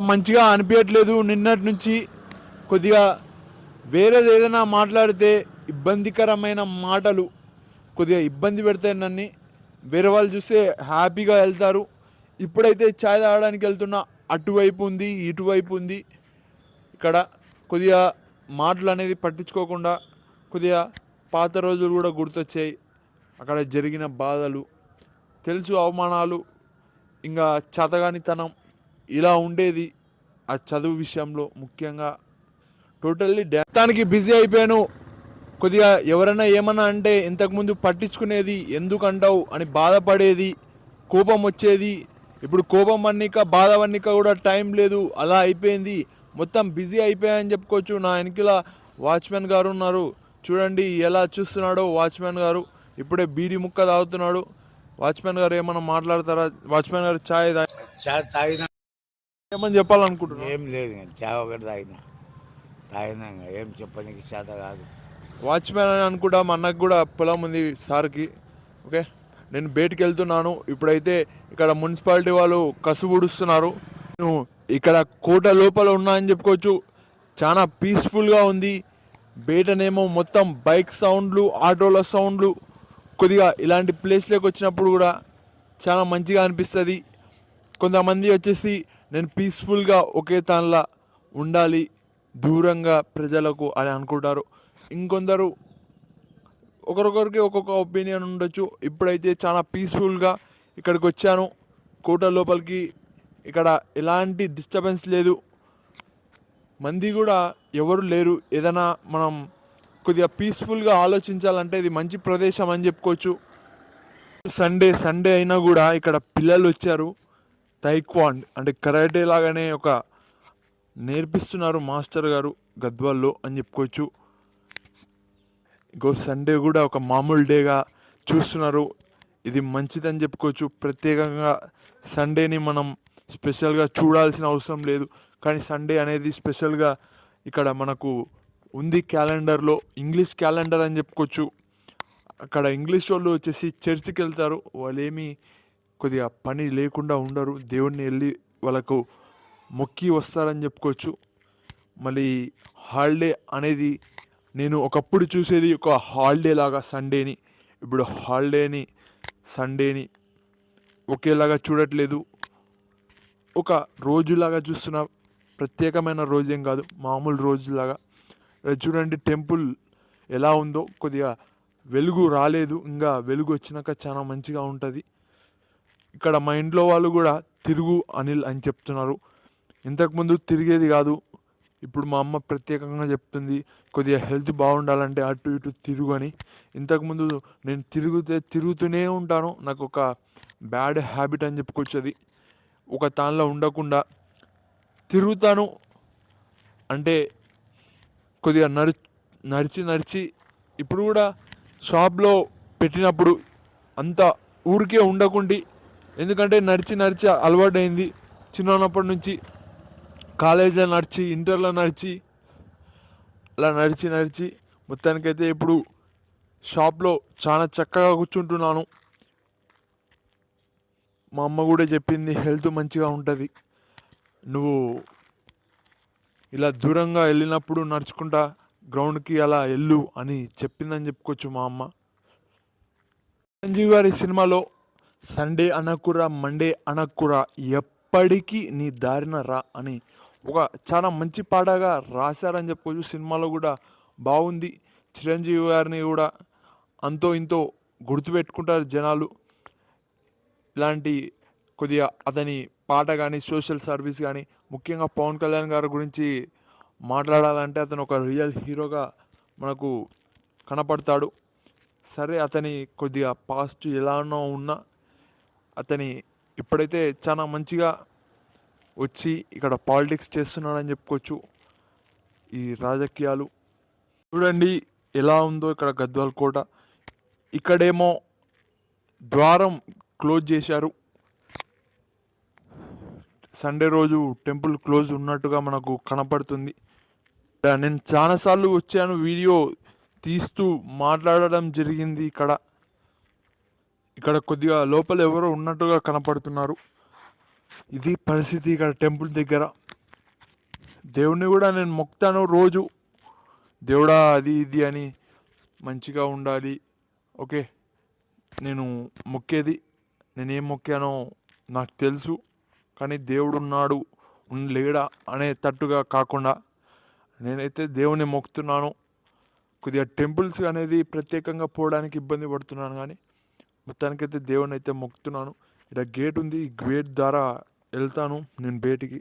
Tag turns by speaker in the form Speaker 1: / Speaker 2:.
Speaker 1: మంచిగా అనిపించట్లేదు. నిన్నటి నుంచి కొద్దిగా వేరేది ఏదైనా మాట్లాడితే ఇబ్బందికరమైన మాటలు కొద్దిగా ఇబ్బంది పెడతాయి నన్ను. వేరే వాళ్ళు చూస్తే హ్యాపీగా వెళ్తారు. ఇప్పుడైతే ఛాయ్ తాగడానికి వెళ్తున్నా, అటువైపు ఉంది ఇటువైపు ఉంది. ఇక్కడ కొద్దిగా మాటలు అనేది పట్టించుకోకుండా కొద్దిగా పాత రోజులు కూడా గుర్తొచ్చాయి. అక్కడ జరిగిన బాధలు తెలుసు, అవమానాలు, ఇంకా చేతగానితనం ఇలా ఉండేది ఆ చదువు విషయంలో ముఖ్యంగా. టోటల్లీ డాన్సానికి బిజీ అయిపోయాను. కొద్దిగా ఎవరైనా ఏమన్నా అంటే ఇంతకుముందు పట్టించుకునేది, ఎందుకంటావు అని బాధపడేది, కోపం వచ్చేది. ఇప్పుడు కోపం వన్నిక బాధ వన్నిక కూడా టైం లేదు, అలా అయిపోయింది. మొత్తం బిజీ అయిపోయాయని చెప్పుకోవచ్చు. నా వెనకాల వాచ్మెన్ గారు ఉన్నారు, చూడండి ఎలా చూస్తున్నాడో. వాచ్మెన్ గారు ఇప్పుడే బీడి ముక్క తాగుతున్నాడు. వాచ్మెన్ గారు ఏమన్నా మాట్లాడతారా? వాచ్మెన్ గారు ఛాయ్
Speaker 2: తాగినా
Speaker 1: ఏమని చెప్పాలనుకుంటున్నారు?
Speaker 2: ఏం లేదు, చాయ్ ఒకటి తాగినా ఏం చెప్పడానికి చేత కాదు.
Speaker 1: వాచ్మెన్ అని అనుకుంటా. మా అన్నకు కూడా పొలం ఉంది సార్కి. ఓకే, నేను బయటికి వెళ్తున్నాను. ఇప్పుడైతే ఇక్కడ మున్సిపాలిటీ వాళ్ళు కసుగుడుస్తున్నారు. నేను ఇక్కడ కోట లోపల ఉన్నా అని చెప్పుకోవచ్చు. చాలా పీస్ఫుల్గా ఉంది. బయటనేమో మొత్తం బైక్ సౌండ్లు, ఆటోల సౌండ్లు. కొద్దిగా ఇలాంటి ప్లేస్లోకి వచ్చినప్పుడు కూడా చాలా మంచిగా అనిపిస్తుంది. కొంతమంది వచ్చేసి నేను పీస్ఫుల్గా ఒకే తాన్లా ఉండాలి, దూరంగా ప్రజలకు అని అనుకుంటారు. ఇంకొందరు ఒకరికొకరికి ఒక్కొక్క ఒపీనియన్ ఉండొచ్చు. ఇప్పుడైతే చాలా పీస్ఫుల్గా ఇక్కడికి వచ్చాను, కోట లోపలికి. ఇక్కడ ఎలాంటి డిస్టర్బెన్స్ లేదు, మంది కూడా ఎవరు లేరు. ఏదైనా మనం కొద్దిగా పీస్ఫుల్గా ఆలోచించాలంటే ఇది మంచి ప్రదేశం అని చెప్పుకోవచ్చు. సండే అయినా కూడా ఇక్కడ పిల్లలు వచ్చారు. తైక్వాండ్ అంటే కరాటే లాగానే ఒక నేర్పిస్తున్నారు మాస్టర్ గారు గద్వాల్లో అని చెప్పుకోవచ్చు. ఇంకో సండే కూడా ఒక మామూలు డేగా చూస్తున్నారు. ఇది మంచిదని చెప్పుకోవచ్చు. ప్రత్యేకంగా సండేని మనం స్పెషల్గా చూడాల్సిన అవసరం లేదు, కానీ సండే అనేది స్పెషల్గా ఇక్కడ మనకు ఉంది క్యాలెండర్లో. ఇంగ్లీష్ క్యాలెండర్ అని చెప్పుకోవచ్చు. అక్కడ ఇంగ్లీష్ వాళ్ళు వచ్చేసి చర్చికి వెళ్తారు. వాళ్ళు ఏమీ కొద్దిగా పని లేకుండా ఉండరు, దేవుడిని వెళ్ళి వాళ్ళకు మొక్కి వస్తారని చెప్పుకోవచ్చు. మళ్ళీ హాలిడే అనేది నేను ఒకప్పుడు చూసేది ఒక హాలిడే లాగా సండేని. ఇప్పుడు హాలిడేని సండేని ఒకేలాగా చూడట్లేదు, ఒక రోజులాగా చూస్తున్న. ప్రత్యేకమైన రోజేం కాదు, మామూలు రోజులాగా. చూడండి టెంపుల్ ఎలా ఉందో. కొద్దిగా వెలుగు రాలేదు, ఇంకా వెలుగు వచ్చినాక చాలా మంచిగా ఉంటుంది. ఇక్కడ మా ఇంట్లో వాళ్ళు కూడా తిరుగు అనిల్ అని చెప్తున్నారు. ఇంతకుముందు తిరిగేది కాదు, ఇప్పుడు మా అమ్మ ప్రత్యేకంగా చెప్తుంది కొద్దిగా హెల్త్ బాగుండాలంటే అటు ఇటు తిరుగు అని. ఇంతకుముందు నేను తిరుగుతూనే ఉంటాను. నాకు ఒక బ్యాడ్ హ్యాబిట్ అని చెప్పుకోవచ్చు. అది ఒక తాన్లో ఉండకుండా తిరుగుతాను. అంటే కొద్దిగా నడిచి ఇప్పుడు కూడా షాప్లో పెట్టినప్పుడు అంత ఊరికే ఉండకుండి, ఎందుకంటే నడిచి అలవాటైంది. చిన్నప్పటి నుంచి కాలేజీలో నడిచి, ఇంటర్లో నడిచి, అలా నడిచి మొత్తానికైతే ఇప్పుడు షాప్లో చాలా చక్కగా కూర్చుంటున్నాను. మా అమ్మ కూడా చెప్పింది హెల్త్ మంచిగా ఉంటుంది, నువ్వు ఇలా దూరంగా వెళ్ళినప్పుడు నడుచుకుంటా గ్రౌండ్కి అలా వెళ్ళు అని చెప్పిందని చెప్పుకోవచ్చు మా అమ్మ. చిరంజీవి గారి సినిమాలో సండే అనకురా మండే అనకురా ఎప్పటికీ నీ దారిన రా అని ఒక చాలా మంచి పాటగా రాశారని చెప్పుకోవచ్చు. సినిమాలో కూడా బాగుంది. చిరంజీవి గారిని కూడా అంతో ఇంతో గుర్తుపెట్టుకుంటారు జనాలు. ఇలాంటి కొద్దిగా అతని పాట కానీ, సోషల్ సర్వీస్ కానీ, ముఖ్యంగా పవన్ కళ్యాణ్ గారి గురించి మాట్లాడాలంటే అతను ఒక రియల్ హీరోగా మనకు కనపడతాడు. సరే, అతని కొద్దిగా పాస్ట్ ఎలానో ఉన్నా అతని ఇప్పుడైతే చాలా మంచిగా వచ్చి ఇక్కడ పాలిటిక్స్ చేస్తున్నాడని చెప్పుకోవచ్చు. ఈ రాజకీయాలు చూడండి ఎలా ఉందో ఇక్కడ గద్వాల్ కోట. ఇక్కడేమో ద్వారం క్లోజ్ చేశారు. సండే రోజు టెంపుల్ క్లోజ్ ఉన్నట్టుగా మనకు కనపడుతుంది. నేను చాలాసార్లు వచ్చాను, వీడియో తీస్తూ మాట్లాడడం జరిగింది. ఇక్కడ కొద్దిగా లోపల ఎవరో ఉన్నట్టుగా కనపడుతున్నారు. ఇది పరిస్థితి ఇక్కడ టెంపుల్ దగ్గర. దేవుణ్ణి కూడా నేను మొక్కుతాను రోజు. దేవుడా అది ఇది అని మంచిగా ఉండాలి. ఓకే, నేను మొక్కేది, నేనేం మొక్కానో నాకు తెలుసు. కానీ దేవుడు ఉన్నాడు లేడా అనే తట్టుగా కాకుండా నేనైతే దేవుని మొక్కుతున్నాను. కొద్దిగా టెంపుల్స్ అనేది ప్రత్యేకంగా పోవడానికి ఇబ్బంది పడుతున్నాను, కానీ మొత్తానికైతే దేవుని అయితే మొక్కుతున్నాను. ఇక్కడ గేట్ ఉంది, ఈ గేట్ ద్వారా వెళ్తాను నేను బయటికి.